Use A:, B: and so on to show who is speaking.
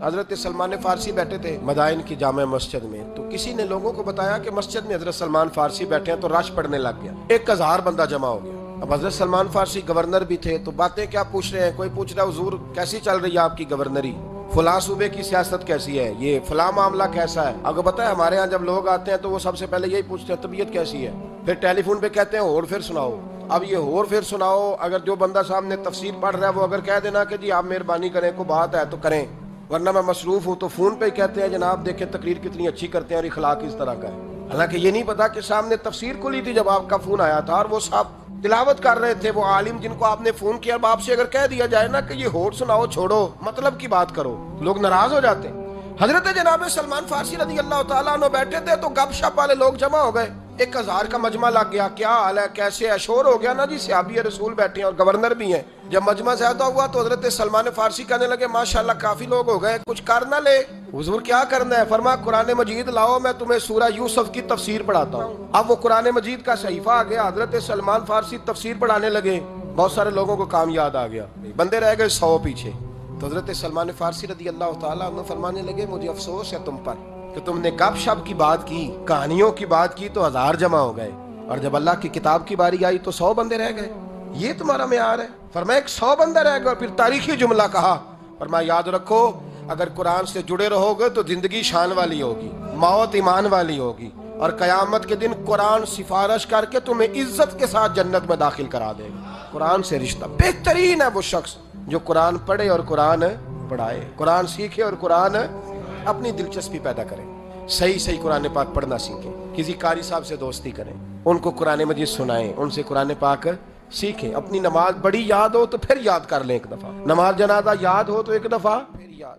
A: حضرت سلمان فارسی بیٹھے تھے مدائن کی جامع مسجد میں، تو کسی نے لوگوں کو بتایا کہ مسجد میں حضرت سلمان فارسی بیٹھے ہیں، تو رش پڑنے لگ گیا، 1000 بندہ جمع ہو گیا۔ اب حضرت سلمان فارسی گورنر بھی تھے، تو باتیں کیا پوچھ رہے ہیں، کوئی پوچھ رہا ہے حضور کیسی چل رہی ہے آپ کی گورنری، فلاں صوبے کی سیاست کیسی ہے، یہ فلاں معاملہ کیسا ہے۔ اگر بتائیں ہمارے ہاں جب لوگ آتے ہیں تو وہ سب سے پہلے یہی پوچھتے ہیں طبیعت کیسی ہے، پھر ٹیلی فون پہ کہتے ہیں اور پھر سناؤ۔ اب یہ اور پھر سناؤ، اگر جو بندہ سامنے تفسیر پڑھ رہا ہے وہ اگر کہہ دینا کہ جی آپ مہربانی کریں کوئی بات ہے تو کریں، ورنہ میں مصروف ہوں، تو فون پہ ہی کہتے ہیں جناب دیکھیں تقریر کتنی اچھی کرتے ہیں اور اخلاق اس طرح کا ہے۔ حالانکہ یہ نہیں پتا کہ سامنے تفسیر کھلی تھی جب آپ کا فون آیا تھا اور وہ صاحب تلاوت کر رہے تھے، وہ عالم جن کو آپ نے فون کیا۔ اب آپ سے اگر کہہ دیا جائے نا کہ یہ ہوٹ سناؤ چھوڑو، مطلب کی بات کرو، لوگ ناراض ہو جاتے ہیں۔ حضرت جناب سلمان فارسی رضی اللہ تعالیٰ عنہ بیٹھے تھے تو گپ شپ والے لوگ جمع ہو گئے، 1000 کا مجمع لگ گیا، کیا حال ہے کیسے ہے، شور ہو گیا نا جی، صحابی رسول بیٹھے ہیں اور گورنر بھی ہیں۔ جب مجمع زیادہ ہوا تو حضرت سلمان فارسی کہنے لگے ماشاءاللہ کافی لوگ ہو گئے، کچھ کر نہ لے۔ حضور کیا کرنا ہے؟ فرمایا قرآن مجید لاؤ، میں تمہیں سورہ یوسف کی تفسیر پڑھاتا ہوں۔ اب وہ قرآن مجید کا صحیفہ آ گیا، حضرت سلمان فارسی تفسیر پڑھانے لگے، بہت سارے لوگوں کو کام یاد آ گیا، بندے رہ گئے 100 پیچھے۔ تو حضرت سلمان فارسی رضی اللہ تعالیٰ عنہ فرمانے لگے مجھے افسوس ہے تم پر کہ تم نے گپ شپ کی بات کی، کہانیوں کی بات کی تو 1000 جمع ہو گئے، اور جب اللہ کی کتاب کی باری آئی تو 100 بندے رہ گئے۔ یہ تمہارا معیار ہے؟ فرمایا 100 بندہ رہ گئے، اور پھر تاریخی جملہ کہا، فرمایا یاد رکھو اگر قرآن سے جڑے رہو گے تو زندگی شان والی ہوگی، موت ایمان والی ہوگی، اور قیامت کے دن قرآن سفارش کر کے تمہیں عزت کے ساتھ جنت میں داخل کرا دے گا۔ قرآن سے رشتہ بہترین ہے وہ شخص جو قرآن پڑھے اور قرآن پڑھائے، قرآن سیکھے اور قرآن اپنی دلچسپی پیدا کرے، صحیح قرآن پاک پڑھنا سیکھیں، کسی قاری صاحب سے دوستی کریں، ان کو قرآن مجید سنائیں، ان سے قرآن پاک سیکھیں۔ اپنی نماز بڑی یاد ہو تو پھر یاد کر لیں ایک دفعہ، نماز جنازہ یاد ہو تو ایک دفعہ پھر یاد۔